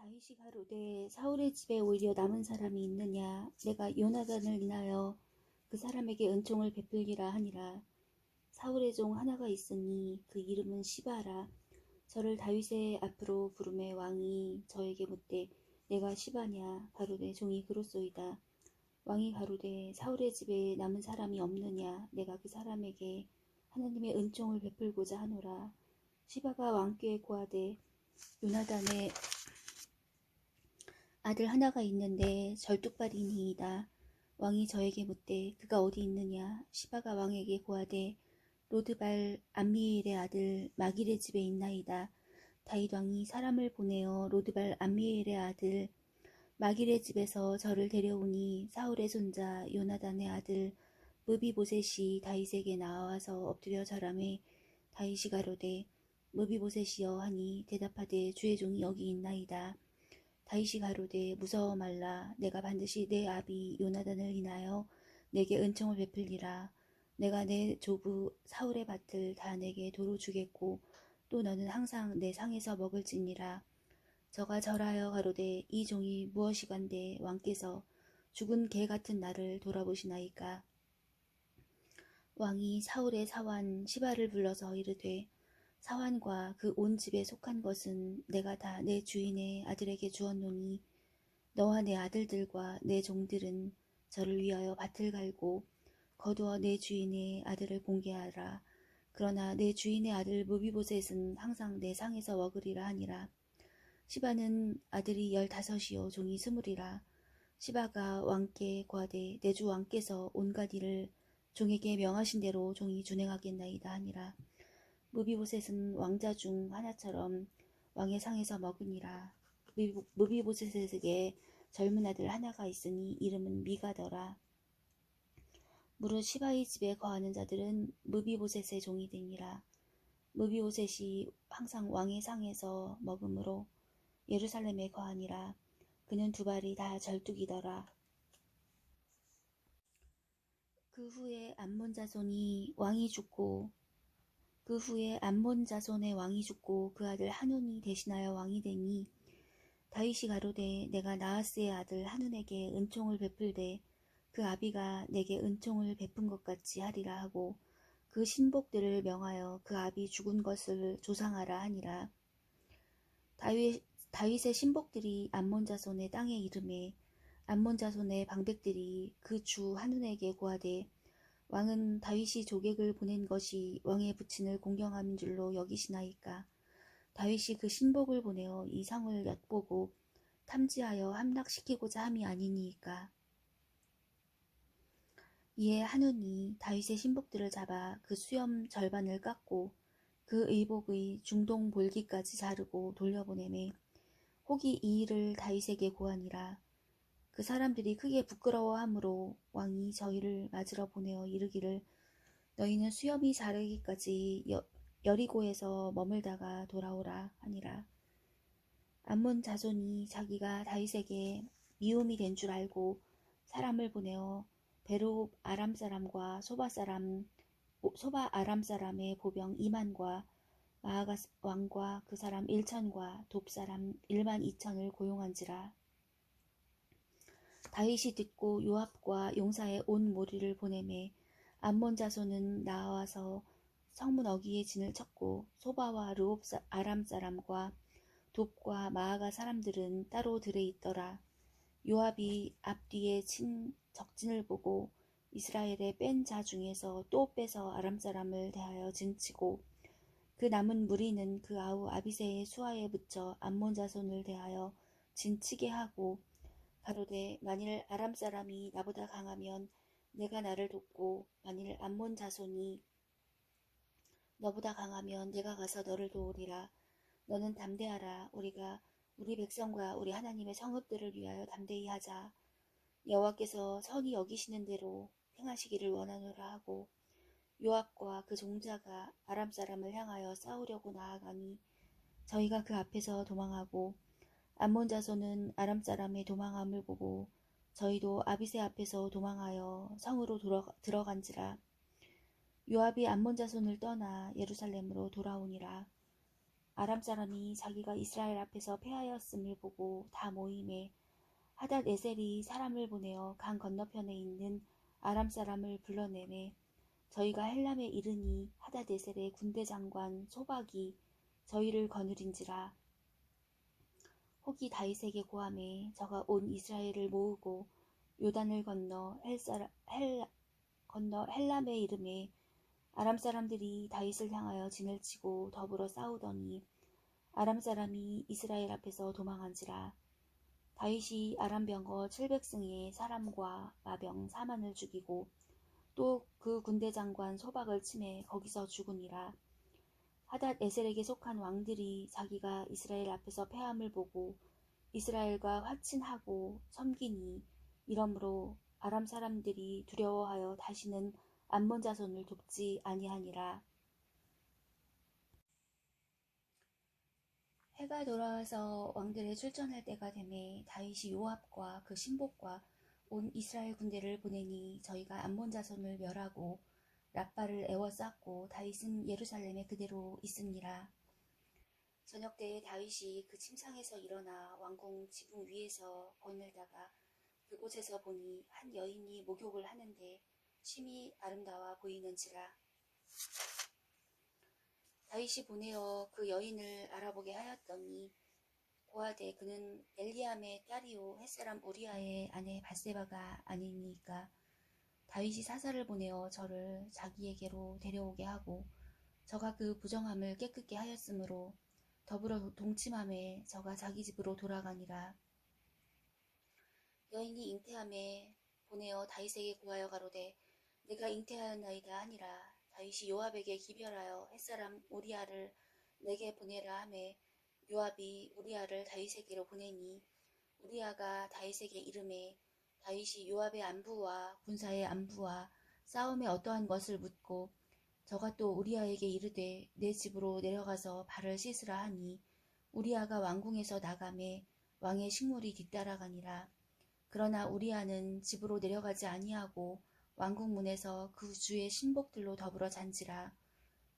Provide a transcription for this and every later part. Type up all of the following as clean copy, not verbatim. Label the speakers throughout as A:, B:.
A: 다윗이 가로되 사울의 집에 오히려 남은 사람이 있느냐. 내가 요나단을 인하여 그 사람에게 은총을 베풀리라 하니라. 사울의 종 하나가 있으니 그 이름은 시바라. 저를 다윗의 앞으로 부르매 왕이 저에게 묻되 내가 시바냐. 가로되 종이 그렇소이다. 왕이 가로되 사울의 집에 남은 사람이 없느냐. 내가 그 사람에게 하나님의 은총을 베풀고자 하노라. 시바가 왕께 고하되 요나단의 아들 하나가 있는데 절뚝발이니이다. 왕이 저에게 묻되 그가 어디 있느냐. 시바가 왕에게 고하되 로드발 암미엘의 아들 마길의 집에 있나이다. 다윗 왕이 사람을 보내어 로드발 암미엘의 아들 마길의 집에서 저를 데려오니 사울의 손자 요나단의 아들 무비보셋이 다윗에게 나와서 엎드려 절하매 다윗이 가로되 무비보셋이여 하니 대답하되 주의 종이 여기 있나이다. 다윗이 가로되 무서워 말라. 내가 반드시 내 아비 요나단을 인하여 내게 은총을 베풀리라. 내가 내 조부 사울의 밭을 다 내게 도로 주겠고 또 너는 항상 내 상에서 먹을지니라. 저가 절하여 가로되 이 종이 무엇이간데 왕께서 죽은 개 같은 나를 돌아보시나이까. 왕이 사울의 사환 시바를 불러서 이르되 사환과 그 온 집에 속한 것은 내가 다 내 주인의 아들에게 주었노니 너와 내 아들들과 내 종들은 저를 위하여 밭을 갈고 거두어 내 주인의 아들을 공개하라. 그러나 내 주인의 아들 무비보셋은 항상 내 상에서 먹으리라 하니라. 시바는 아들이 15이요 종이 20이라. 시바가 왕께 고하되 내 주 왕께서 온갖 일을 종에게 명하신 대로 종이 준행하겠나이다 하니라. 무비보셋은 왕자 중 하나처럼 왕의 상에서 먹으니라. 무비보셋에게 젊은 아들 하나가 있으니 이름은 미가더라. 무릇 시바의 집에 거하는 자들은 무비보셋의 종이 되니라. 무비보셋이 항상 왕의 상에서 먹으므로 예루살렘에 거하니라. 그는 두 발이 다 절뚝이더라. 그 후에 암몬 자손의 왕이 죽고 그 아들 한운이 대신하여 왕이 되니 다윗이 가로되 내가 나하스의 아들 한운에게 은총을 베풀되 그 아비가 내게 은총을 베푼 것 같이 하리라 하고 그 신복들을 명하여 그 아비 죽은 것을 조상하라 하니라. 다윗의 신복들이 암몬 자손의 땅에 이르매 암몬 자손의 방백들이 그 주 한운에게 고하되 왕은 다윗이 조객을 보낸 것이 왕의 부친을 공경함인 줄로 여기시나이까. 다윗이 그 신복을 보내어 이 상을 엿보고 탐지하여 함락시키고자 함이 아니니이까. 이에 한운이 다윗의 신복들을 잡아 그 수염 절반을 깎고 그 의복의 중동 볼기까지 자르고 돌려보내매 혹이 이 일을 다윗에게 고하니라. 그 사람들이 크게 부끄러워하므로 왕이 저희를 맞으러 보내어 이르기를 너희는 수염이 자르기까지 여리고에서 머물다가 돌아오라 하니라. 암몬 자손이 자기가 다윗에게 미움이 된 줄 알고 사람을 보내어 베로 아람 사람과 소바 아람 사람의 보병 2만과 마아가 왕과 그 사람 1천과 돕 사람 1만 2천을 고용한지라. 다윗이 듣고 요압과 용사의 온 무리를 보내매 암몬 자손은 나와서 성문 어귀에 진을 쳤고 소바와 르홉 아람 사람과 돕과 마아가 사람들은 따로 들에 있더라. 요압이 앞뒤에 친 적진을 보고 이스라엘의 뺀 자 중에서 또 빼서 아람 사람을 대하여 진치고 그 남은 무리는 그 아우 아비새의 수하에 붙여 암몬 자손을 대하여 진치게 하고 가로되 만일 아람 사람이 나보다 강하면 내가 나를 돕고 만일 암몬 자손이 너보다 강하면 내가 가서 너를 도우리라. 너는 담대하라. 우리가 우리 백성과 우리 하나님의 성읍들을 위하여 담대히 하자. 여호와께서 선히 여기시는 대로 행하시기를 원하노라 하고 요압과 그 종자가 아람 사람을 향하여 싸우려고 나아가니 저희가 그 앞에서 도망하고 암몬 자손은 아람 사람의 도망함을 보고 저희도 아비새 앞에서 도망하여 성으로 들어간지라. 요압이 암몬 자손을 떠나 예루살렘으로 돌아오니라. 아람 사람이 자기가 이스라엘 앞에서 패하였음을 보고 다 모임에 하닷에셀이 사람을 보내어 강 건너편에 있는 아람 사람을 불러내매 저희가 헬람에 이르니 하닷에셀의 군대 장관 소박이 저희를 거느린지라. 혹이 다윗에게 고하매 저가 온 이스라엘을 모으고 요단을 건너 헬람에 이르매 아람 사람들이 다윗을 향하여 진을 치고 더불어 싸우더니 아람 사람이 이스라엘 앞에서 도망한지라. 다윗이 아람 병거 700승의 사람과 마병 4만을 죽이고 또 그 군대 장관 소박을 치매 거기서 죽으니라. 하닷 에셀에게 속한 왕들이 자기가 이스라엘 앞에서 패함을 보고 이스라엘과 화친하고 섬기니 이러므로 아람 사람들이 두려워하여 다시는 암몬 자손을 돕지 아니하니라. 해가 돌아와서 왕들의 출전할 때가 되매 다윗이 요압과 그 신복과 온 이스라엘 군대를 보내니 저희가 암몬 자손을 멸하고 랍바를 에워쌌고 다윗은 예루살렘에 그대로 있으니라. 저녁 때에 다윗이 그 침상에서 일어나 왕궁 지붕 위에서 거닐다가 그곳에서 보니 한 여인이 목욕을 하는데 심히 아름다워 보이는지라. 다윗이 보내어 그 여인을 알아보게 하였더니 고하되 그는 엘리암의 딸이요 햇사람 우리아의 아내 바세바가 아니니까. 다윗이 사사를 보내어 저를 자기에게로 데려오게 하고 저가 그 부정함을 깨끗게 하였으므로 더불어 동침함에 저가 자기 집으로 돌아가니라. 여인이 잉태함에 보내어 다윗에게 고하여 가로되 내가 잉태하였나이다 하니라. 다윗이 요압에게 기별하여 햇사람 우리아를 내게 보내라 하매 요압이 우리아를 다윗에게로 보내니 우리아가 다윗에게 이르매 다윗이 요압의 안부와 군사의 안부와 싸움에 어떠한 것을 묻고 저가 또 우리아에게 이르되 내 집으로 내려가서 발을 씻으라 하니 우리아가 왕궁에서 나가매 왕의 식물이 뒤따라가니라. 그러나 우리아는 집으로 내려가지 아니하고 왕궁 문에서 그 주의 신복들로 더불어 잔지라.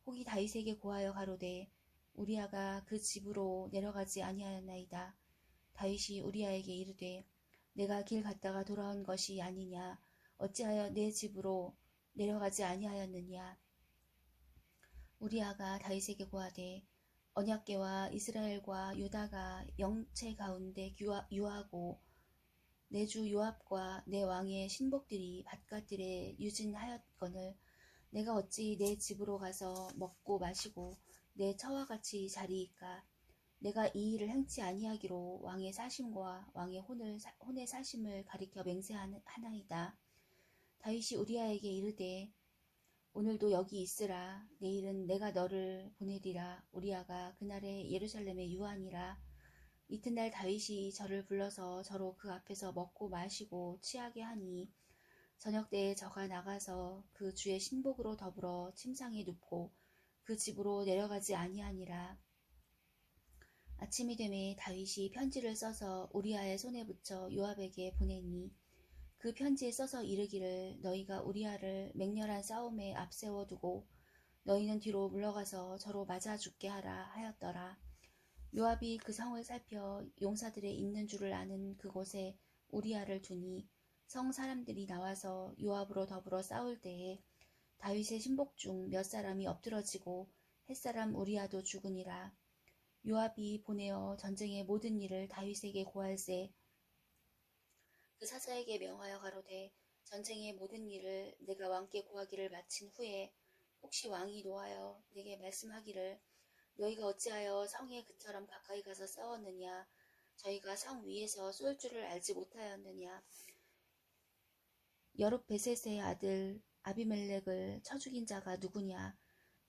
A: 혹이 다윗에게 고하여 가로되 우리아가 그 집으로 내려가지 아니하였나이다. 다윗이 우리아에게 이르되 내가 길 갔다가 돌아온 것이 아니냐. 어찌하여 내 집으로 내려가지 아니하였느냐. 우리아가 다윗에게 고하되 언약궤와 이스라엘과 유다가 영체 가운데 유하고 내 주 요압과 내 왕의 신복들이 밭갓들에 유진하였거늘 내가 어찌 내 집으로 가서 먹고 마시고 내 처와 같이 자리이까. 내가 이 일을 행치 아니하기로 왕의 사심과 왕의 혼의 사심을 가리켜 맹세하나이다. 다윗이 우리아에게 이르되 오늘도 여기 있으라. 내일은 내가 너를 보내리라. 우리아가 그날에 예루살렘에 유하니라. 이튿날 다윗이 저를 불러서 저로 그 앞에서 먹고 마시고 취하게 하니 저녁 때에 저가 나가서 그 주의 신복으로 더불어 침상에 눕고 그 집으로 내려가지 아니하니라. 아침이 되매 다윗이 편지를 써서 우리아의 손에 붙여 요압에게 보내니 그 편지에 써서 이르기를 너희가 우리아를 맹렬한 싸움에 앞세워 두고 너희는 뒤로 물러가서 저로 맞아 죽게 하라 하였더라. 요압이 그 성을 살펴 용사들의 있는 줄을 아는 그곳에 우리아를 두니 성 사람들이 나와서 요압으로 더불어 싸울 때에 다윗의 신복 중 몇 사람이 엎드러지고 햇사람 우리아도 죽으니라. 요압이 보내어 전쟁의 모든 일을 다윗에게 고할세 그 사자에게 명하여 가로되 전쟁의 모든 일을 내가 왕께 고하기를 마친 후에 혹시 왕이 노하여 내게 말씀하기를 너희가 어찌하여 성에 그처럼 가까이 가서 싸웠느냐. 저희가 성 위에서 쏠 줄을 알지 못하였느냐. 여룹베셋의 아들 아비멜렉을 쳐 죽인 자가 누구냐.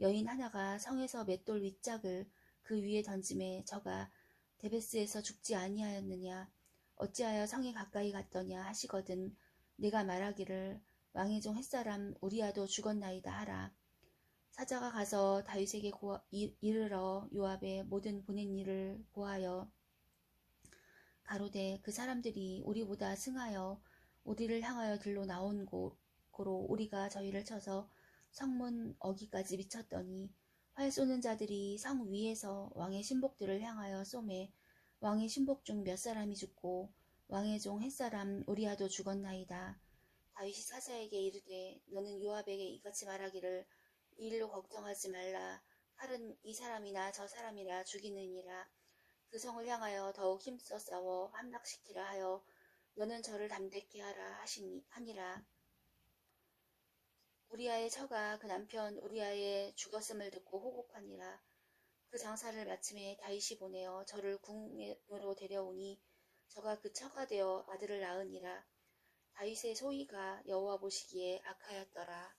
A: 여인 하나가 성에서 맷돌 윗짝을 그 위에 던짐에 저가 데베스에서 죽지 아니하였느냐. 어찌하여 성에 가까이 갔더냐 하시거든 내가 말하기를 왕의 종 햇사람 우리아도 죽었나이다 하라. 사자가 가서 다윗에게 이르러 요압의 모든 보낸 일을 고하여 가로되 그 사람들이 우리보다 승하여 우리를 향하여 들로 나온 고로 우리가 저희를 쳐서 성문 어기까지 미쳤더니 활 쏘는 자들이 성 위에서 왕의 신복들을 향하여 쏘매 왕의 신복 중 몇 사람이 죽고 왕의 종 햇사람 우리아도 죽었나이다. 다윗이 사사에게 이르되 너는 요압에게 이같이 말하기를 이 일로 걱정하지 말라. 칼은 이 사람이나 저 사람이라 죽이느니라. 그 성을 향하여 더욱 힘써 싸워 함락시키라 하여 너는 저를 담대케 하라 하니라. 우리아의 처가 그 남편 우리아의 죽었음을 듣고 호곡하니라. 그 장사를 마침에 다윗이 보내어 저를 궁으로 데려오니 저가 그 처가 되어 아들을 낳으니라. 다윗의 소위가 여호와 보시기에 악하였더라.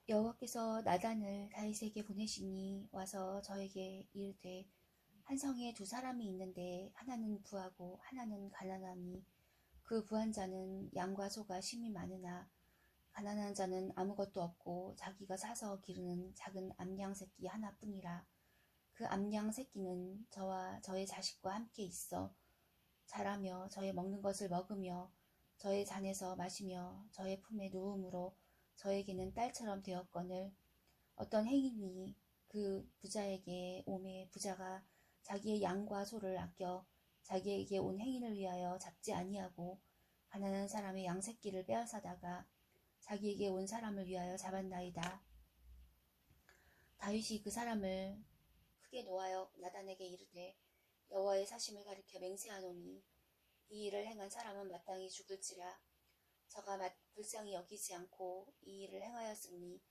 A: 여호와께서 나단을 다윗에게 보내시니 와서 저에게 이르되 한 성에 두 사람이 있는데 하나는 부하고 하나는 가난하니 그 부한 자는 양과 소가 심이 많으나 가난한 자는 아무것도 없고 자기가 사서 기르는 작은 암양 새끼 하나뿐이라. 그 암양 새끼는 저와 저의 자식과 함께 있어 자라며 저의 먹는 것을 먹으며 저의 잔에서 마시며 저의 품에 누움으로 저에게는 딸처럼 되었거늘 어떤 행인이 그 부자에게 오매 부자가 자기의 양과 소를 아껴 자기에게 온 행인을 위하여 잡지 아니하고 가난한 사람의 양새끼를 빼앗아다가 자기에게 온 사람을 위하여 잡았나이다. 다윗이 그 사람을 크게 노하여 나단에게 이르되 여호와의 사심을 가리켜 맹세하노니 이 일을 행한 사람은 마땅히 죽을지라. 저가 불쌍히 여기지 않고 이 일을 행하였으니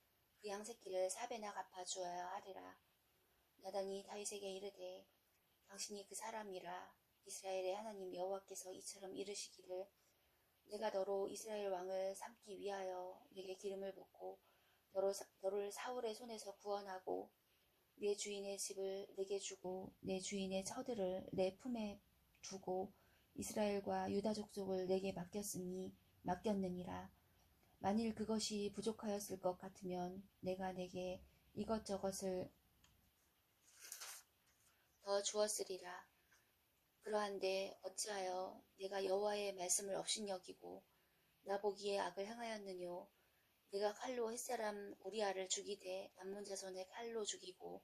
A: 그 양새끼를 4배나 갚아주어야 하리라. 나단이 다윗에게 이르되 당신이 그 사람이라. 이스라엘의 하나님 여호와께서 이처럼 이르시기를 내가 너로 이스라엘 왕을 삼기 위하여 네게 기름을 붓고 너를 사울의 손에서 구원하고 내 주인의 집을 내게 주고 내 주인의 처들을 내 품에 두고 이스라엘과 유다 족속을 내게 맡겼느니라. 만일 그것이 부족하였을 것 같으면 내가 내게 이것저것을 더 주었으리라. 그러한데 어찌하여 내가 여호와의 말씀을 업신여기고 나보기에 악을 행하였느뇨. 내가 칼로 햇사람 우리아를 죽이되 암몬 자손의 칼로 죽이고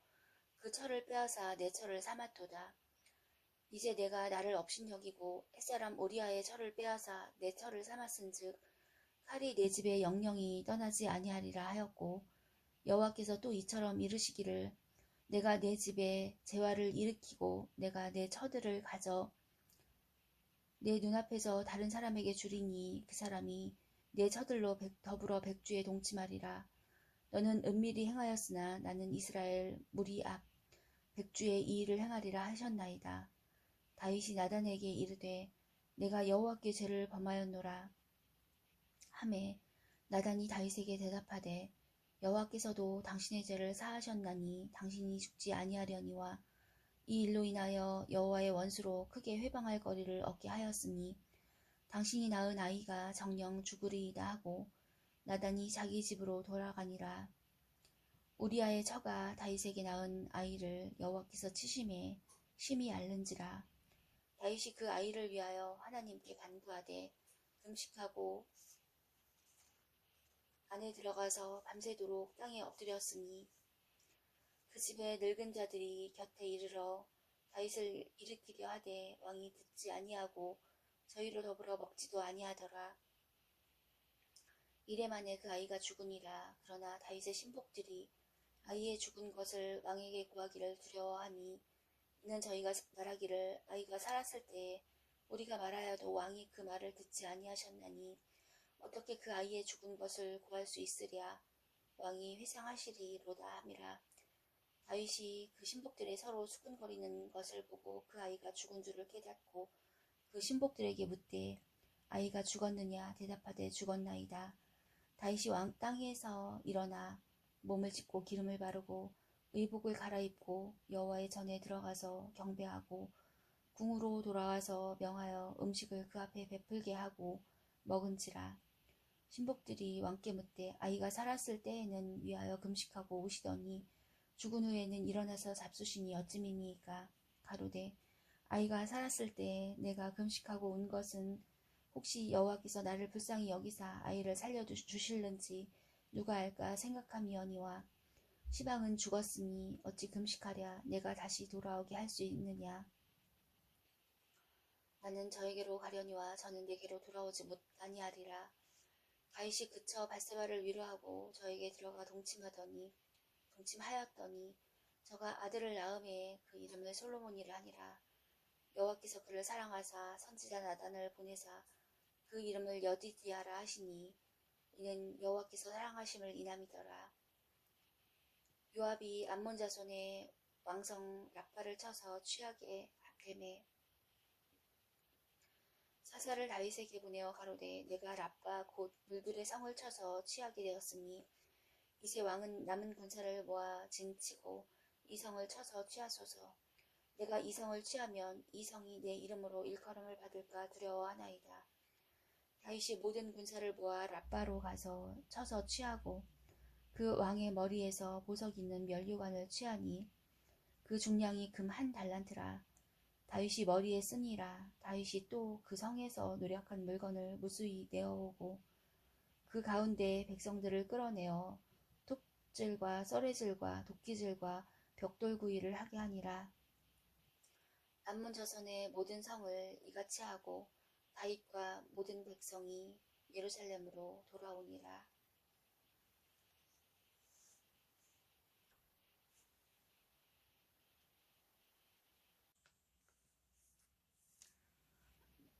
A: 그 철을 빼앗아 내 철을 삼았도다. 이제 내가 나를 업신여기고 햇사람 우리아의 철을 빼앗아 내 철을 삼았은즉 칼이 내 집에 영영이 떠나지 아니하리라 하였고 여호와께서 또 이처럼 이르시기를 내가 내 집에 재화를 일으키고 내가 내 처들을 가져 내 눈앞에서 다른 사람에게 주리니 그 사람이 내 처들로 더불어 백주에 동침하리라. 너는 은밀히 행하였으나 나는 이스라엘 무리 앞 백주에 이 일을 행하리라 하셨나이다. 다윗이 나단에게 이르되 내가 여호와께 죄를 범하였노라 하매 나단이 다윗에게 대답하되 여호와께서도 당신의 죄를 사하셨나니 당신이 죽지 아니하려니와 이 일로 인하여 여호와의 원수로 크게 회방할 거리를 얻게 하였으니 당신이 낳은 아이가 정녕 죽으리이다 하고 나단이 자기 집으로 돌아가니라. 우리아의 처가 다윗에게 낳은 아이를 여호와께서 치심에 심히 앓는지라. 다윗이 그 아이를 위하여 하나님께 간구하되 금식하고 안에 들어가서 밤새도록 땅에 엎드렸으니 그 집에 늙은 자들이 곁에 이르러 다윗을 일으키려 하되 왕이 듣지 아니하고 저희로 더불어 먹지도 아니하더라. 이래 만에 그 아이가 죽으니라. 그러나 다윗의 신복들이 아이의 죽은 것을 왕에게 구하기를 두려워하니 이는 저희가 말하기를 아이가 살았을 때에 우리가 말하여도 왕이 그 말을 듣지 아니하셨나니 어떻게 그 아이의 죽은 것을 구할 수 있으랴. 왕이 회상하시리로다 함이라. 다윗이 그 신복들의 서로 수근거리는 것을 보고 그 아이가 죽은 줄을 깨닫고 그 신복들에게 묻되 아이가 죽었느냐. 대답하되 죽었나이다. 다윗이 왕 땅에서 일어나 몸을 찢고 기름을 바르고 의복을 갈아입고 여호와의 전에 들어가서 경배하고 궁으로 돌아와서 명하여 음식을 그 앞에 베풀게 하고 먹은지라. 신복들이 왕께 묻되 아이가 살았을 때에는 위하여 금식하고 오시더니 죽은 후에는 일어나서 잡수시니 어찌미니이까. 가로되 아이가 살았을 때에 내가 금식하고 온 것은 혹시 여호와께서 나를 불쌍히 여기사 아이를 살려주실는지 누가 알까 생각함이거니와 시방은 죽었으니 어찌 금식하랴 내가 다시 돌아오게 할 수 있느냐. 나는 저에게로 가려니와 저는 내게로 돌아오지 아니하리라. 다윗이 그쳐 bat세바를 위로하고 저에게 들어가 동침하였더니 저가 아들을 낳음에 그 이름을 솔로몬이라 하니라. 여호와께서 그를 사랑하사 선지자 나단을 보내사 그 이름을 여디디아라 하시니 이는 여호와께서 사랑하심을 인함이더라. 요압이 암몬 자손의 왕성 랍바를 쳐서 취하게 되매 사사를 다윗에게 보내어 가로되 내가 랍바 곧 물들의 성을 쳐서 취하게 되었으니 이제 왕은 남은 군사를 모아 진치고 이 성을 쳐서 취하소서. 내가 이 성을 취하면 이 성이 내 이름으로 일컬음을 받을까 두려워하나이다. 다윗이 모든 군사를 모아 랍바로 가서 쳐서 취하고 그 왕의 머리에서 보석 있는 면류관을 취하니 그 중량이 금 한 달란트라. 다윗이 머리에 쓰니라. 다윗이 또 그 성에서 노력한 물건을 무수히 내어오고 그 가운데 백성들을 끌어내어 톱질과 썰레질과 도끼질과 벽돌구이를 하게 하니라. 암몬 자손의 모든 성을 이같이 하고 다윗과 모든 백성이 예루살렘으로 돌아오니라.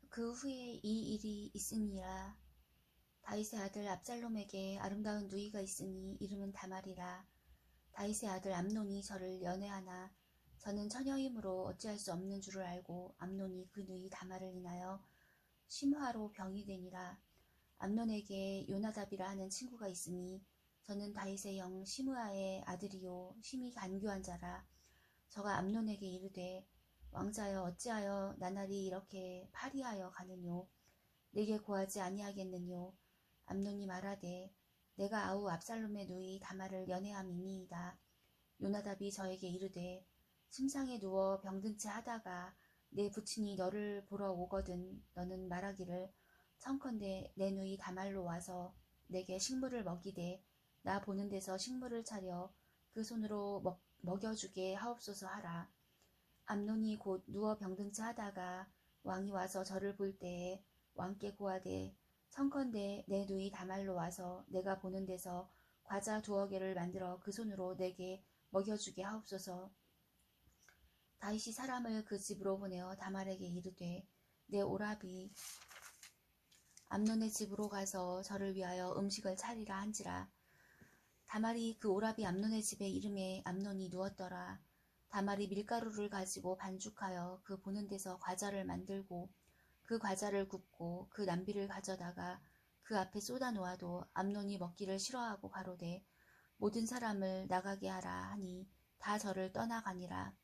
A: 그 후에 이 일이 있으니라. 다윗의 아들 압살롬에게 아름다운 누이가 있으니 이름은 다말이라. 다윗의 아들 암논이 저를 연애하나 저는 처녀이므로 어찌할 수 없는 줄을 알고 암논이 그 누이 다말을 인하여 심화로 병이 되니라. 암논에게 요나답이라 하는 친구가 있으니 저는 다윗의 형 시므아의 아들이요 심히 간교한 자라. 저가 암논에게 이르되 왕자여 어찌하여 나날이 이렇게 파리하여 가느뇨. 내게 고하지 아니하겠느뇨. 암논이 말하되 내가 아우 압살롬의 누이 다말을 연애함이니이다. 요나답이 저에게 이르되 침상에 누워 병든 채 하다가 내 부친이 너를 보러 오거든 너는 말하기를 청컨대 내 누이 다말로 와서 내게 식물을 먹이되 나 보는 데서 식물을 차려 그 손으로 먹여주게 하옵소서 하라. 암논이 곧 누워 병든 채 하다가 왕이 와서 저를 볼 때에 왕께 고하되 청컨대 내 누이 다말로 와서 내가 보는 데서 과자 2어 개를 만들어 그 손으로 내게 먹여주게 하옵소서. 다윗이 사람을 그 집으로 보내어 다말에게 이르되 내 오라비 암논의 집으로 가서 저를 위하여 음식을 차리라 한지라. 다말이 그 오라비 암논의 집에 이름에 암논이 누웠더라. 다말이 밀가루를 가지고 반죽하여 그 보는 데서 과자를 만들고 그 과자를 굽고 그 남비를 가져다가 그 앞에 쏟아 놓아도 암논이 먹기를 싫어하고 가로되 모든 사람을 나가게 하라 하니 다 저를 떠나가니라.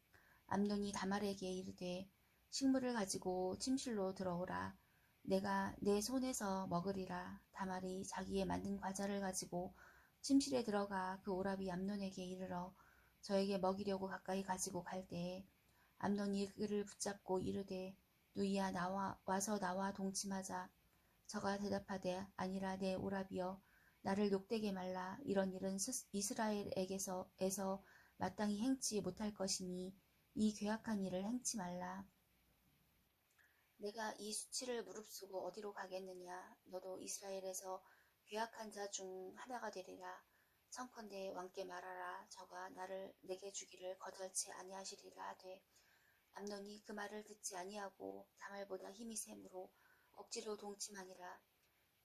A: 암논이 다말에게 이르되 식물을 가지고 침실로 들어오라. 내가 내 손에서 먹으리라. 다말이 자기의 만든 과자를 가지고 침실에 들어가 그 오라비 암논에게 이르러 저에게 먹이려고 가까이 가지고 갈 때에 암논이 그를 붙잡고 이르되 누이야 와서 나와 동침하자. 저가 대답하되 아니라 내 오라비여 나를 욕되게 말라. 이런 일은 이스라엘에게서 마땅히 행치 못할 것이니 이 괴악한 일을 행치 말라. 내가 이 수치를 무릅쓰고 어디로 가겠느냐. 너도 이스라엘에서 괴악한 자 중 하나가 되리라. 청컨대 왕께 말하라. 저가 나를 내게 주기를 거절치 아니하시리라 하되 암논이 그 말을 듣지 아니하고 다말보다 힘이 세므로 억지로 동침하니라.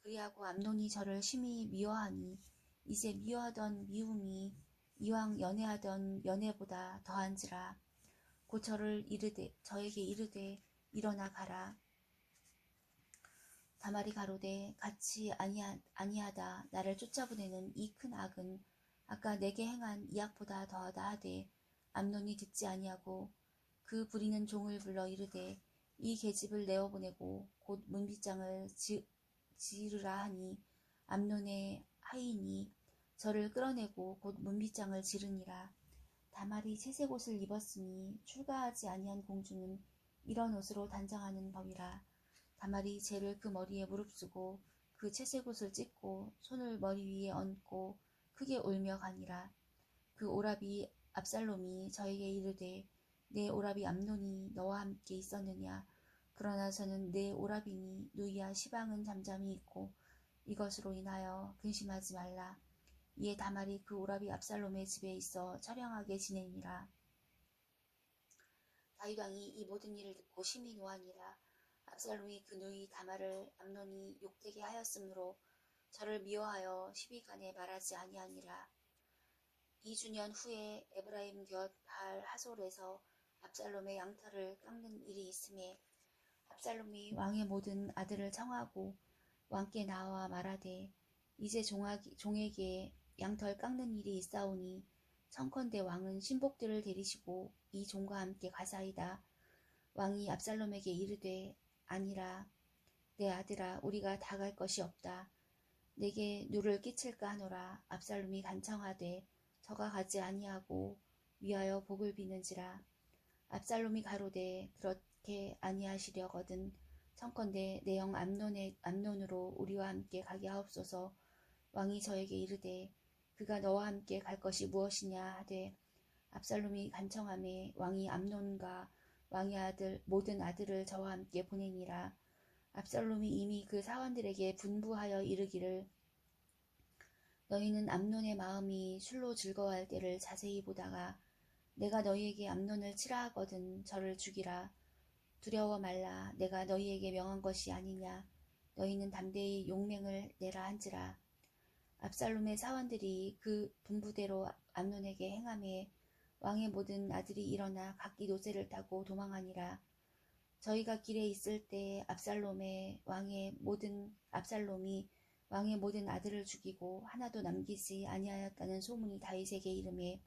A: 그리하고 암논이 저를 심히 미워하니 이제 미워하던 미움이 이왕 연애하던 연애보다 더한지라. 곧 저에게 이르되 일어나 가라. 다말이 가로되 같이 아니하다. 나를 쫓아보내는 이 큰 악은 아까 내게 행한 이 악보다 더하다 하되 암논이 듣지 아니하고 그 부리는 종을 불러 이르되 이 계집을 내어보내고 곧 문빗장을 지르라 하니 암논의 하인이 저를 끌어내고 곧 문빗장을 지르니라. 다말이 채색 옷을 입었으니 출가하지 아니한 공주는 이런 옷으로 단장하는 법이라. 다말이 재를 그 머리에 무릅쓰고 그 채색 옷을 찢고 손을 머리 위에 얹고 크게 울며 가니라. 그 오라비 압살롬이 저에게 이르되 내 오라비 암논이 너와 함께 있었느냐. 그러나 저는 내 오라비니 누이야 시방은 잠잠히 있고 이것으로 인하여 근심하지 말라. 이에 다말이 그 오라비 압살롬의 집에 있어 처량하게 지내니라. 다윗 왕이 이 모든 일을 듣고 심히 노하니라. 압살롬이 그 누이 다말을 암논이 욕되게 하였으므로 저를 미워하여 시비간에 말하지 아니하니라. 2주년 후에 에브라임 곁 바알 하솔에서 압살롬의 양털을 깎는 일이 있음에 압살롬이 왕의 모든 아들을 청하고 왕께 나와 말하되 이제 종에게 양털 깎는 일이 있사오니 청컨대 왕은 신복들을 데리시고 이 종과 함께 가사이다. 왕이 압살롬에게 이르되 아니라 내 아들아 우리가 다 갈 것이 없다. 내게 누를 끼칠까 하노라. 압살롬이 간청하되 저가 가지 아니하고 위하여 복을 비는지라. 압살롬이 가로되 그렇게 아니하시려거든 청컨대 내 형 암논으로 우리와 함께 가게 하옵소서. 왕이 저에게 이르되 그가 너와 함께 갈 것이 무엇이냐 하되 압살롬이 간청하매 왕이 암논과 왕의 아들 모든 아들을 저와 함께 보내니라. 압살롬이 이미 그 사원들에게 분부하여 이르기를 너희는 암논의 마음이 술로 즐거워할 때를 자세히 보다가 내가 너희에게 암논을 치라 하거든 저를 죽이라. 두려워 말라. 내가 너희에게 명한 것이 아니냐. 너희는 담대히 용맹을 내라 한지라. 압살롬의 사원들이 그 분부대로 암논에게 행하매 왕의 모든 아들이 일어나 각기 노새를 타고 도망하니라. 저희가 길에 있을 때 압살롬이 왕의 모든 아들을 죽이고 하나도 남기지 아니하였다는 소문이 다윗에게 이르매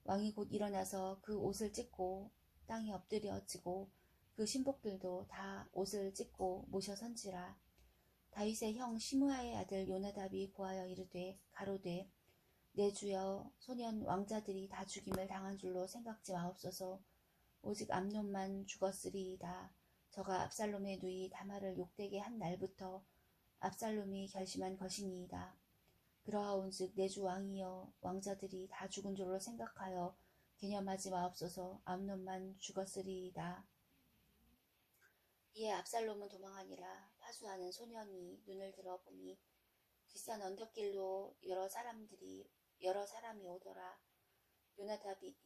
A: 왕이 곧 일어나서 그 옷을 찢고 땅에 엎드려지고 그 신복들도 다 옷을 찢고 모셔 선지라. 다윗의 형 시므아의 아들 요나답이 고하여 이르되 가로되 내 주여 소년 왕자들이 다 죽임을 당한 줄로 생각지 마옵소서. 오직 암논만 죽었으리이다. 저가 압살롬의 누이 다말을 욕되게 한 날부터 압살롬이 결심한 것이니이다. 그러하온즉 내 주 왕이여 왕자들이 다 죽은 줄로 생각하여 개념하지 마옵소서. 암논만 죽었으리이다. 이에 압살롬은 도망하니라. 파수하는 소년이 눈을 들어보니 뒷산 언덕길로 여러 사람이 오더라. 요나답이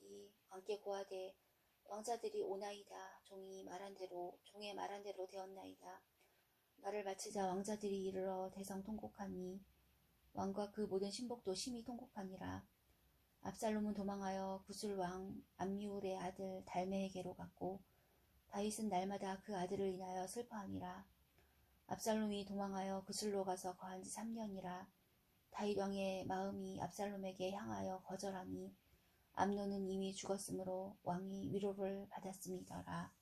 A: 왕께 고하되 왕자들이 오나이다. 종의 말한 대로 되었나이다. 말을 마치자 왕자들이 이르러 대성 통곡하니 왕과 그 모든 신복도 심히 통곡하니라. 압살롬은 도망하여 구술 왕 암미울의 아들 달메에게로 갔고 다윗은 날마다 그 아들을 인하여 슬퍼하니라. 압살롬이 도망하여 구술로 가서 거한 지 3년이라. 다윗 왕의 마음이 압살롬에게 향하여 거절하니 암논은 이미 죽었으므로 왕이 위로를 받았음이더라.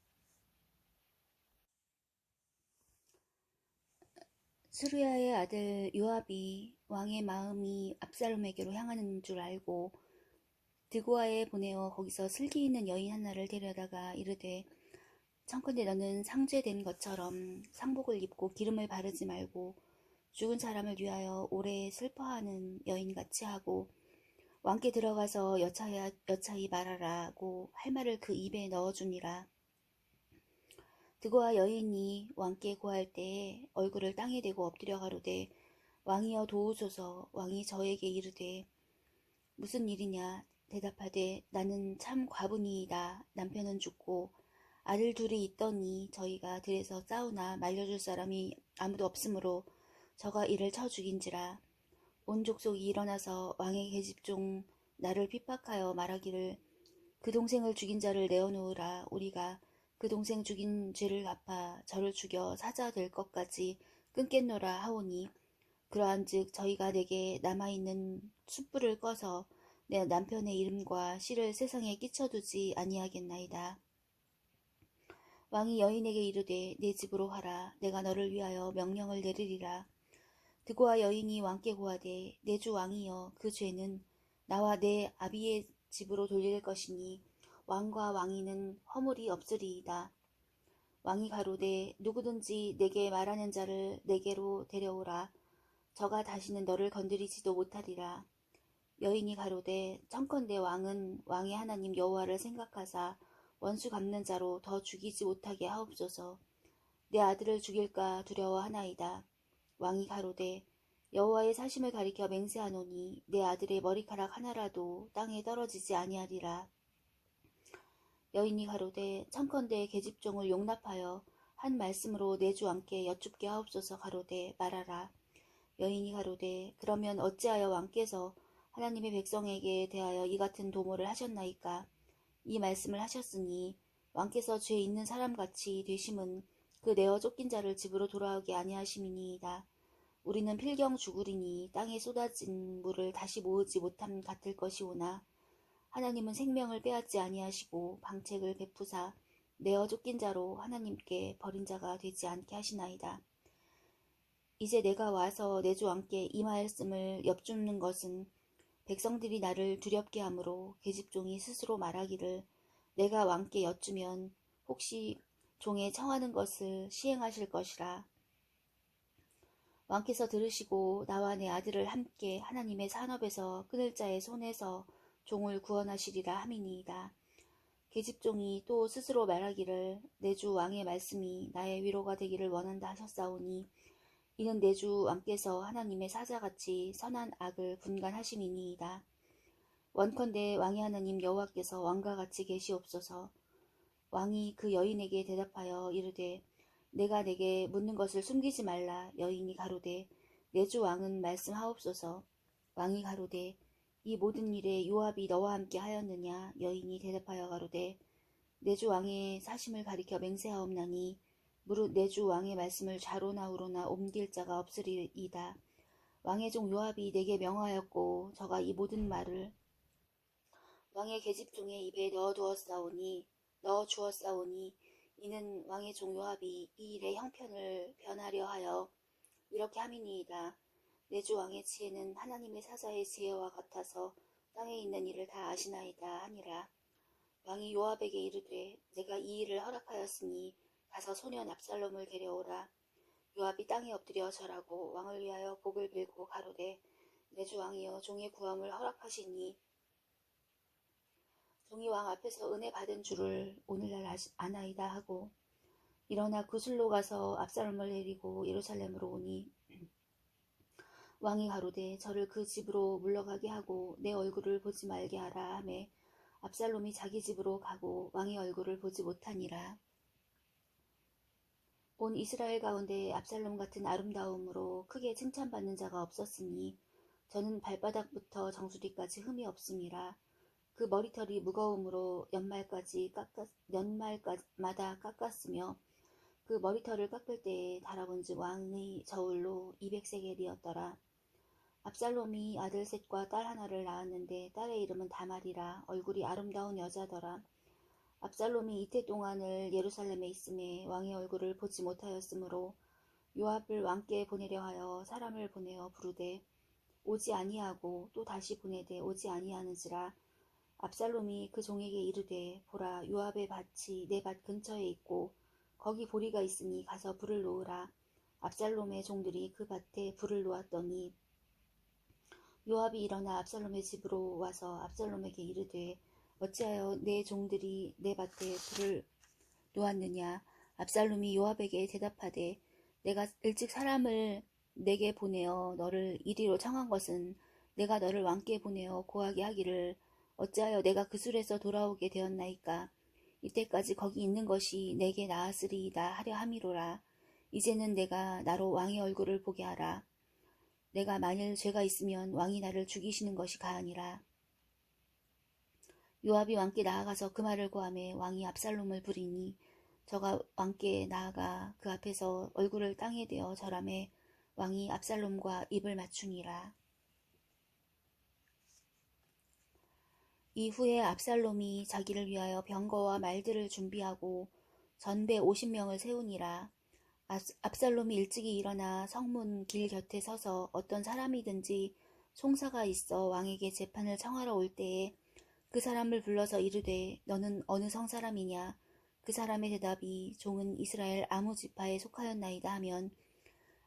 A: 스루야의 아들 요압이 왕의 마음이 압살롬에게로 향하는 줄 알고 드고아에 보내어 거기서 슬기 있는 여인 하나를 데려다가 이르되 청컨대 너는 상죄된 것처럼 상복을 입고 기름을 바르지 말고 죽은 사람을 위하여 오래 슬퍼하는 여인같이 하고 왕께 들어가서 여차히 말하라고 할 말을 그 입에 넣어주니라. 드고아 여인이 왕께 고할 때에 얼굴을 땅에 대고 엎드려 가로되 왕이여 도우소서. 왕이 저에게 이르되 무슨 일이냐. 대답하되 나는 참 과부니이다. 남편은 죽고 아들 둘이 있더니 저희가 들에서 싸우나 말려줄 사람이 아무도 없으므로 저가 이를 쳐 죽인지라. 온 족속이 일어나서 왕의 계집종 나를 핍박하여 말하기를 그 동생을 죽인 자를 내어놓으라. 우리가 그 동생 죽인 죄를 갚아 저를 죽여 사자 될 것까지 끊겠노라 하오니 그러한즉 저희가 내게 남아있는 숯불을 꺼서 내 남편의 이름과 씨를 세상에 끼쳐두지 아니하겠나이다. 왕이 여인에게 이르되 내 집으로 하라. 내가 너를 위하여 명령을 내리리라. 드고아 여인이 왕께 고하되 내 주 왕이여 그 죄는 나와 내 아비의 집으로 돌릴 것이니 왕과 왕위는 허물이 없으리이다. 왕이 가로되 누구든지 내게 말하는 자를 내게로 데려오라. 저가 다시는 너를 건드리지도 못하리라. 여인이 가로되 청컨대 왕은 왕의 하나님 여호와를 생각하사 원수 갚는 자로 더 죽이지 못하게 하옵소서. 내 아들을 죽일까 두려워하나이다. 왕이 가로되 여호와의 사심을 가리켜 맹세하노니 내 아들의 머리카락 하나라도 땅에 떨어지지 아니하리라. 여인이 가로되 청컨대 계집종을 용납하여 한 말씀으로 내 주 왕께 여쭙게 하옵소서. 가로되 말하라. 여인이 가로되 그러면 어찌하여 왕께서 하나님의 백성에게 대하여 이 같은 도모를 하셨나이까. 이 말씀을 하셨으니 왕께서 죄 있는 사람같이 되심은 그 내어 쫓긴 자를 집으로 돌아오게 아니하심이니이다. 우리는 필경 죽으리니 땅에 쏟아진 물을 다시 모으지 못함 같을 것이오나 하나님은 생명을 빼앗지 아니하시고 방책을 베푸사 내어 쫓긴 자로 하나님께 버린 자가 되지 않게 하시나이다. 이제 내가 와서 내 주 왕께 이 말씀을 엽줍는 것은 백성들이 나를 두렵게 하므로 계집종이 스스로 말하기를 내가 왕께 여쭈면 혹시 종의 청하는 것을 시행하실 것이라. 왕께서 들으시고 나와 내 아들을 함께 하나님의 산업에서 끊을 자의 손에서 종을 구원하시리라 함이니이다. 계집종이 또 스스로 말하기를 내 주 왕의 말씀이 나의 위로가 되기를 원한다 하셨사오니 이는 내 주 왕께서 하나님의 사자같이 선한 악을 분간하심이니이다. 원컨대 왕의 하나님 여호와께서 왕과 같이 계시옵소서. 왕이 그 여인에게 대답하여 이르되 내가 내게 묻는 것을 숨기지 말라. 여인이 가로되 내 주 왕은 말씀하옵소서. 왕이 가로되 이 모든 일에 요압이 너와 함께 하였느냐. 여인이 대답하여 가로되 내 주 왕의 사심을 가리켜 맹세하옵나니 무릇 내 주 왕의 말씀을 좌로나 우로나 옮길 자가 없으리이다. 왕의 종 요압이 내게 명하였고 저가 이 모든 말을 왕의 계집종의 입에 넣어 주었사오니 이는 왕의 종 요압이 이 일의 형편을 변하려 하여 이렇게 함이니이다. 내 주 왕의 지혜는 하나님의 사자의 지혜와 같아서 땅에 있는 일을 다 아시나이다 하니라. 왕이 요압에게 이르되 내가 이 일을 허락하였으니 가서 소년 압살롬을 데려오라. 요압이 땅에 엎드려 절하고 왕을 위하여 복을 빌고 가로되 내 주 왕이여 종의 구함을 허락하시니 종이 왕 앞에서 은혜 받은 줄을 오늘날 아나이다 하고 일어나 구슬로 가서 압살롬을 데리고 예루살렘으로 오니 왕이 가로되 저를 그 집으로 물러가게 하고 내 얼굴을 보지 말게 하라 하매 압살롬이 자기 집으로 가고 왕의 얼굴을 보지 못하니라. 온 이스라엘 가운데 압살롬 같은 아름다움으로 크게 칭찬받는 자가 없었으니 저는 발바닥부터 정수리까지 흠이 없음이라. 그 머리털이 무거움으로 연말마다 깎았으며 그 머리털을 깎을 때에 달아본즉 왕의 저울로 200세겔이었더라. 압살롬이 아들 셋과 딸 하나를 낳았는데 딸의 이름은 다말이라. 얼굴이 아름다운 여자더라. 압살롬이 이태 동안을 예루살렘에 있음에 왕의 얼굴을 보지 못하였으므로 요압을 왕께 보내려 하여 사람을 보내어 부르되 오지 아니하고 또 다시 보내되 오지 아니하는지라. 압살롬이 그 종에게 이르되 보라 요압의 밭이 내 밭 근처에 있고 거기 보리가 있으니 가서 불을 놓으라. 압살롬의 종들이 그 밭에 불을 놓았더니 요압이 일어나 압살롬의 집으로 와서 압살롬에게 이르되 어찌하여 내 종들이 내 밭에 불을 놓았느냐. 압살롬이 요압에게 대답하되 내가 일찍 사람을 내게 보내어 너를 이리로 청한 것은 내가 너를 왕께 보내어 고하게 하기를 어찌하여 내가 그 술에서 돌아오게 되었나이까. 이때까지 거기 있는 것이 내게 나았으리이다 하려 함이로라. 이제는 내가 나로 왕의 얼굴을 보게 하라. 내가 만일 죄가 있으면 왕이 나를 죽이시는 것이 가하니라. 요압이 왕께 나아가서 그 말을 고하매 왕이 압살롬을 부리니 저가 왕께 나아가 그 앞에서 얼굴을 땅에 대어 절하매 왕이 압살롬과 입을 맞추니라. 이후에 압살롬이 자기를 위하여 병거와 말들을 준비하고 전배 50명을 세우니라. 압살롬이 일찍이 일어나 성문 길 곁에 서서 어떤 사람이든지 송사가 있어 왕에게 재판을 청하러 올 때에 그 사람을 불러서 이르되 너는 어느 성 사람이냐. 그 사람의 대답이 종은 이스라엘 아무 지파에 속하였나이다 하면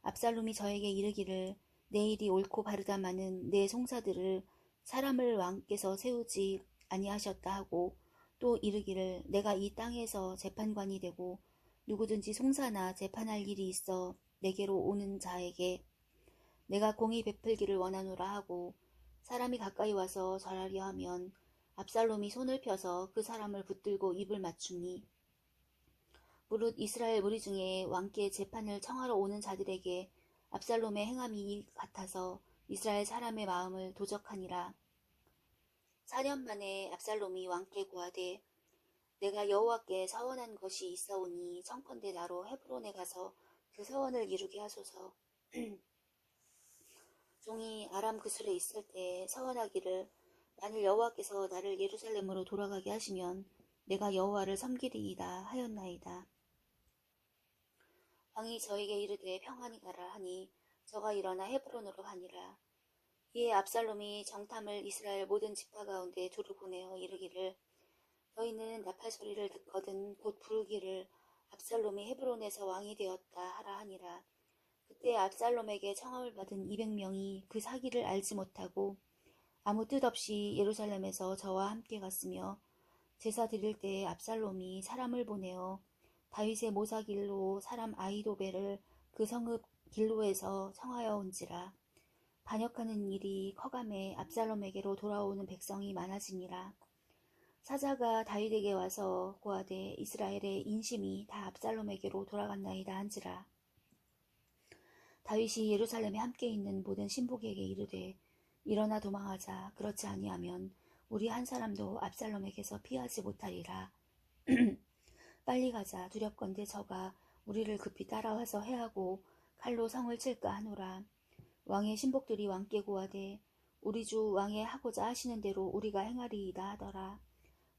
A: 압살롬이 저에게 이르기를 내 일이 옳고 바르다마는 내 송사들을 사람을 왕께서 세우지 아니하셨다 하고 또 이르기를 내가 이 땅에서 재판관이 되고 누구든지 송사나 재판할 일이 있어 내게로 오는 자에게 내가 공의 베풀기를 원하노라 하고 사람이 가까이 와서 절하려 하면 압살롬이 손을 펴서 그 사람을 붙들고 입을 맞추니 무릇 이스라엘 무리 중에 왕께 재판을 청하러 오는 자들에게 압살롬의 행함이 같아서 이스라엘 사람의 마음을 도적하니라. 4년 만에 압살롬이 왕께 고하되 내가 여호와께 서원한 것이 있어오니 청컨대 나로 헤브론에 가서 그 서원을 이루게 하소서. 종이 아람 그술에 있을 때 서원하기를 만일 여호와께서 나를 예루살렘으로 돌아가게 하시면 내가 여호와를 섬기리이다 하였나이다. 왕이 저에게 이르되 평안히 가라 하니 저가 일어나 헤브론으로 가니라. 이에 압살롬이 정탐을 이스라엘 모든 지파 가운데 두루 보내어 이르기를 너희는 나팔 소리를 듣거든 곧 부르기를 압살롬이 헤브론에서 왕이 되었다 하라 하니라. 그때 압살롬에게 청함을 받은 200명이 그 사기를 알지 못하고 아무 뜻 없이 예루살렘에서 저와 함께 갔으며 제사 드릴 때에 압살롬이 사람을 보내어 다윗의 모사길로 사람 아히도벨을 그 성읍 길로에서 청하여 온지라. 반역하는 일이 커감에 압살롬에게로 돌아오는 백성이 많아지니라. 사자가 다윗에게 와서 고하되 이스라엘의 인심이 다 압살롬에게로 돌아갔나이다 한지라. 다윗이 예루살렘에 함께 있는 모든 신복에게 이르되 일어나 도망하자. 그렇지 아니하면 우리 한 사람도 압살롬에게서 피하지 못하리라. 빨리 가자. 두렵건대 저가 우리를 급히 따라와서 해하고 칼로 성을 칠까 하노라. 왕의 신복들이 왕께 고하되 우리 주 왕의 하고자 하시는 대로 우리가 행하리이다 하더라.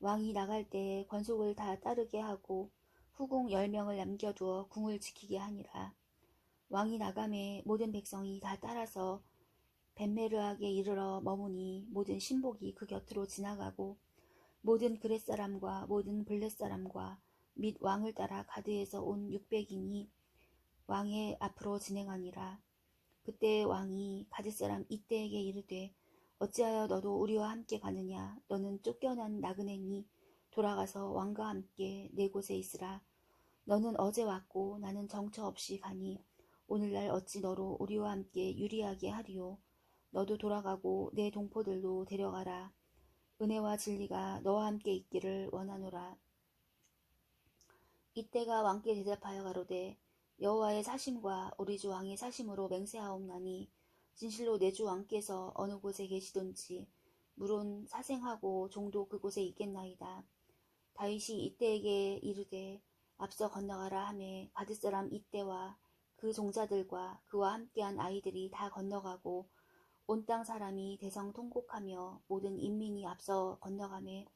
A: 왕이 나갈 때 권속을 다 따르게 하고 후궁 10명을 남겨두어 궁을 지키게 하니라. 왕이 나감에 모든 백성이 다 따라서 벤메르하게 이르러 머무니 모든 신복이 그 곁으로 지나가고 모든 그렛 사람과 모든 블렛 사람과 및 왕을 따라 가드에서 온 600인이 왕의 앞으로 진행하니라. 그때 왕이 가드 사람 이때에게 이르되 어찌하여 너도 우리와 함께 가느냐. 너는 쫓겨난 나그네니 돌아가서 왕과 함께 내 곳에 있으라. 너는 어제 왔고 나는 정처 없이 가니 오늘날 어찌 너로 우리와 함께 유리하게 하리요. 너도 돌아가고 내 동포들도 데려가라. 은혜와 진리가 너와 함께 있기를 원하노라. 이때가 왕께 대답하여 가로되 여호와의 사심과 우리 주 왕의 사심으로 맹세하옵나니 진실로 내 주 왕께서 어느 곳에 계시든지 물론 사생하고 종도 그곳에 있겠나이다. 다윗이 이때에게 이르되 앞서 건너가라 하매 가드 사람 이때와 그 종자들과 그와 함께한 아이들이 다 건너가고 온 땅 사람이 대성 통곡하며 모든 인민이 앞서 건너가매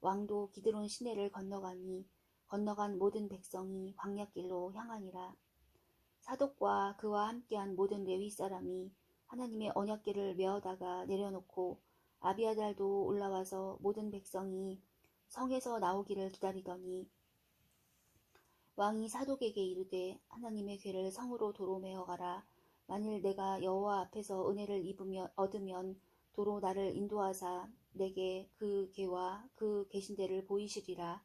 A: 왕도 기드론 시내를 건너가니 건너간 모든 백성이 광야길로 향하니라. 사독과 그와 함께한 모든 레위 사람이 하나님의 언약궤를 메어다가 내려놓고 아비아달도 올라와서 모든 백성이 성에서 나오기를 기다리더니 왕이 사독에게 이르되 하나님의 궤를 성으로 도로 메어가라. 만일 내가 여호와 앞에서 은혜를 얻으면 도로 나를 인도하사 내게 그 궤와 그 계신대를 보이시리라.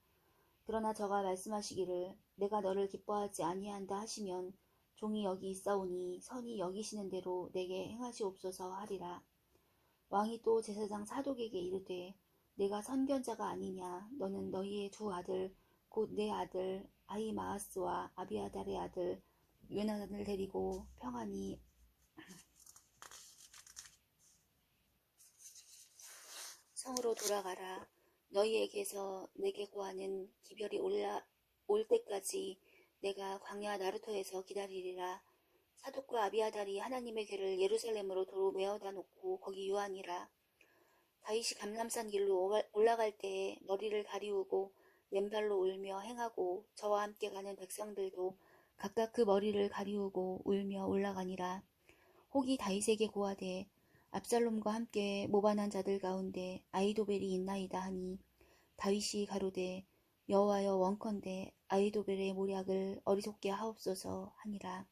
A: 그러나 저가 말씀하시기를 내가 너를 기뻐하지 아니한다 하시면 종이 여기 있사오니 선히 여기시는 대로 내게 행하시옵소서 하리라. 왕이 또 제사장 사독에게 이르되 내가 선견자가 아니냐. 너는 너희의 두 아들 곧 내 아들 아히마아스와 아비아달의 아들 요나단을 데리고 평안히 성으로 돌아가라. 너희에게서 내게 구하는 기별이 올 때까지 내가 광야 나루터에서 기다리리라. 사독과 아비아달이 하나님의 궤를 예루살렘으로 도로 메어다 놓고 거기 유하니라. 다윗이 감람산 길로 올라갈 때에 머리를 가리우고 왼발로 울며 행하고 저와 함께 가는 백성들도 각각 그 머리를 가리우고 울며 올라가니라. 혹이 다윗에게 고하되 압살롬과 함께 모반한 자들 가운데 아히도벨이 있나이다 하니 다윗이 가로되 여호와여 원컨대 아히도벨의 모략을 어리석게 하옵소서 하니라.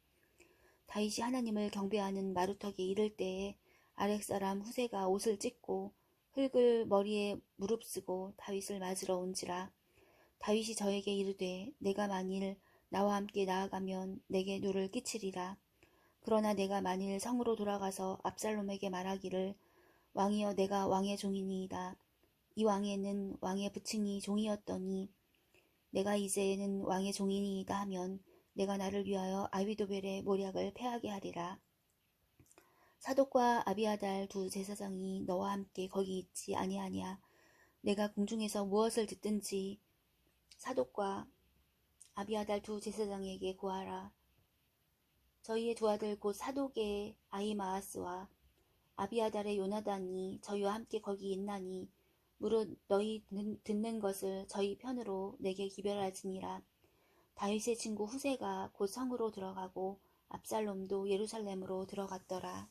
A: 다윗이 하나님을 경배하는 마루턱에 이를 때에 아렉 사람 후세가 옷을 찢고 흙을 머리에 무릅쓰고 다윗을 맞으러 온지라. 다윗이 저에게 이르되 내가 만일 나와 함께 나아가면 내게 누를 끼치리라. 그러나 내가 만일 성으로 돌아가서 압살롬에게 말하기를 왕이여 내가 왕의 종이니이다. 이 왕에는 왕의 부친이 종이었더니 내가 이제는 왕의 종이니이다 하면 내가 나를 위하여 아히도벨의 모략을 패하게 하리라. 사독과 아비아달 두 제사장이 너와 함께 거기 있지 아니하냐. 내가 궁중에서 무엇을 듣든지 사독과 아비아달 두 제사장에게 고하라. 저희의 두 아들 곧 사독의 아히마아스와 아비아달의 요나단이 저희와 함께 거기 있나니 무릇 너희 듣는 것을 저희 편으로 내게 기별하지니라. 다윗의 친구 후세가 곧 성으로 들어가고 압살롬도 예루살렘으로 들어갔더라.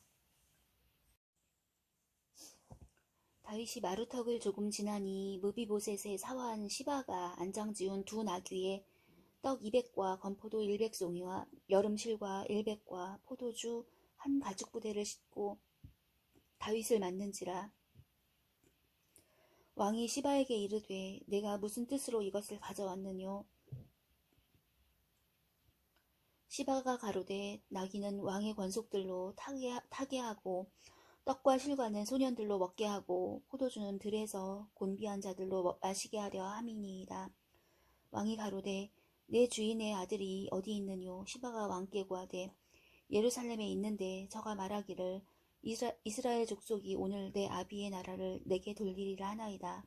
A: 다윗이 마루턱을 조금 지나니 무비보셋의 사환 시바가 안장지운 두 나귀에 떡 200과 건포도 100송이와 여름실과 100과 포도주 한 가죽 부대를 싣고 다윗을 맞는지라. 왕이 시바에게 이르되 내가 무슨 뜻으로 이것을 가져왔느뇨. 시바가 가로되 나귀는 왕의 권속들로 타게 하고 떡과 실과는 소년들로 먹게 하고 포도주는 들에서 곤비한 자들로 마시게 하려 함이니이다. 왕이 가로되 내 주인의 아들이 어디 있느뇨. 시바가 왕께 구하되 예루살렘에 있는데 저가 말하기를 이스라엘 족속이 오늘 내 아비의 나라를 내게 돌리리라 하나이다.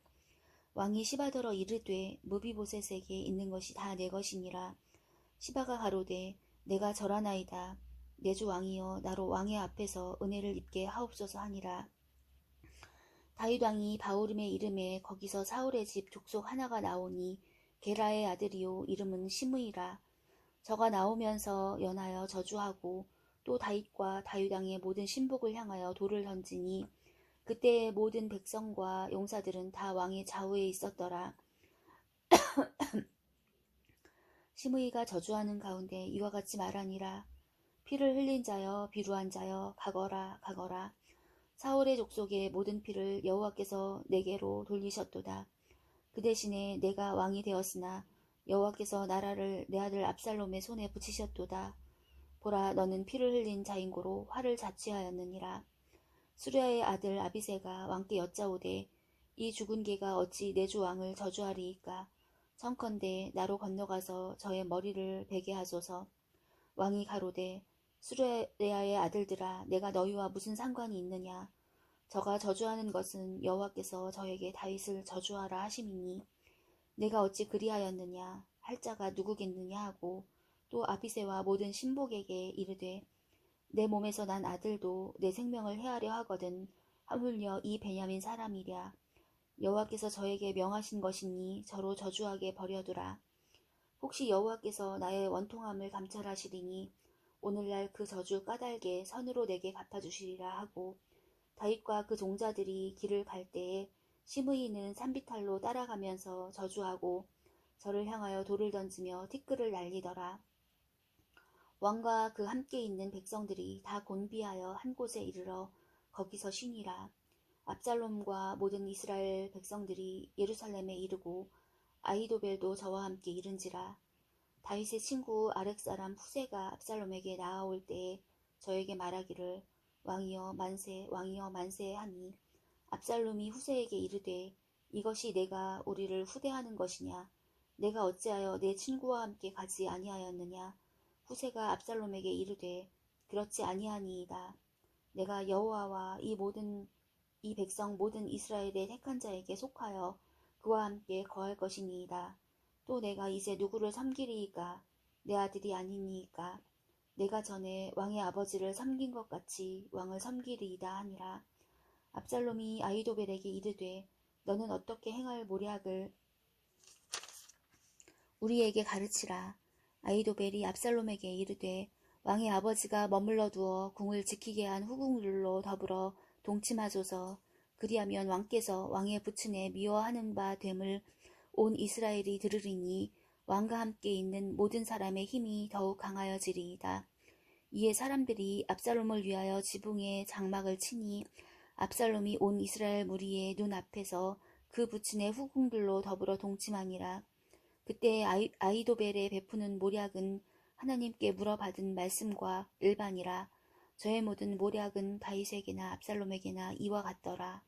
A: 왕이 시바더러 이르되 무비보셋에게 있는 것이 다 내 것이니라. 시바가 가로되 내가 절하나이다. 내 주 왕이여 나로 왕의 앞에서 은혜를 입게 하옵소서 하니라. 다윗 왕이 바후림의 이름에 거기서 사울의 집 족속 하나가 나오니 게라의 아들이요 이름은 시므이라. 저가 나오면서 연하여 저주하고 또 다윗과 다윗 왕의 모든 신복을 향하여 돌을 던지니 그때의 모든 백성과 용사들은 다 왕의 좌우에 있었더라. 시므이가 저주하는 가운데 이와 같이 말하니라. 피를 흘린 자여 비루한 자여 가거라 가거라. 사울의 족속의 모든 피를 여호와께서 내게로 돌리셨도다. 그 대신에 내가 왕이 되었으나 여호와께서 나라를 내 아들 압살롬의 손에 붙이셨도다. 보라 너는 피를 흘린 자인고로 화를 자취하였느니라. 수랴의 아들 아비새가 왕께 여짜오되 이 죽은 개가 어찌 내 주 왕을 저주하리이까. 청컨대 나로 건너가서 저의 머리를 베게 하소서. 왕이 가로되 수랴의 아들들아 내가 너희와 무슨 상관이 있느냐. 저가 저주하는 것은 여호와께서 저에게 다윗을 저주하라 하심이니 내가 어찌 그리하였느냐 할 자가 누구겠느냐 하고 또 아비새와 모든 신복에게 이르되 내 몸에서 난 아들도 내 생명을 해하려 하거든 하물며 이 베냐민 사람이랴. 여호와께서 저에게 명하신 것이니 저로 저주하게 버려두라. 혹시 여호와께서 나의 원통함을 감찰하시리니 오늘날 그 저주 까닭에 선으로 내게 갚아주시리라 하고 다윗과 그 종자들이 길을 갈 때에 시므이는 산비탈로 따라가면서 저주하고 저를 향하여 돌을 던지며 티끌을 날리더라. 왕과 그 함께 있는 백성들이 다 곤비하여 한 곳에 이르러 거기서 쉬니라. 압살롬과 모든 이스라엘 백성들이 예루살렘에 이르고 아히도벨도 저와 함께 이른지라. 다윗의 친구 아렉 사람 후세가 압살롬에게 나아올 때에 저에게 말하기를 왕이여 만세 왕이여 만세 하니 압살롬이 후세에게 이르되 이것이 내가 우리를 후대하는 것이냐. 내가 어찌하여 내 친구와 함께 가지 아니하였느냐. 후세가 압살롬에게 이르되 그렇지 아니하니이다. 내가 여호와와 이 백성 모든 이스라엘의 택한 자에게 속하여 그와 함께 거할 것이니이다. 또 내가 이제 누구를 섬기리이까. 내 아들이 아니니이까. 내가 전에 왕의 아버지를 섬긴 것 같이 왕을 섬기리이다 하니라. 압살롬이 아히도벨에게 이르되 너는 어떻게 행할 모략을 우리에게 가르치라. 아히도벨이 압살롬에게 이르되 왕의 아버지가 머물러 두어 궁을 지키게 한 후궁들로 더불어 동침하소서. 그리하면 왕께서 왕의 부친에 미워하는 바 됨을 온 이스라엘이 들으리니 왕과 함께 있는 모든 사람의 힘이 더욱 강하여지리이다. 이에 사람들이 압살롬을 위하여 지붕에 장막을 치니 압살롬이 온 이스라엘 무리의 눈앞에서 그 부친의 후궁들로 더불어 동침하니라. 그때 아이도벨의 베푸는 모략은 하나님께 물어받은 말씀과 일반이라. 저의 모든 모략은 다윗에게나 압살롬에게나 이와 같더라.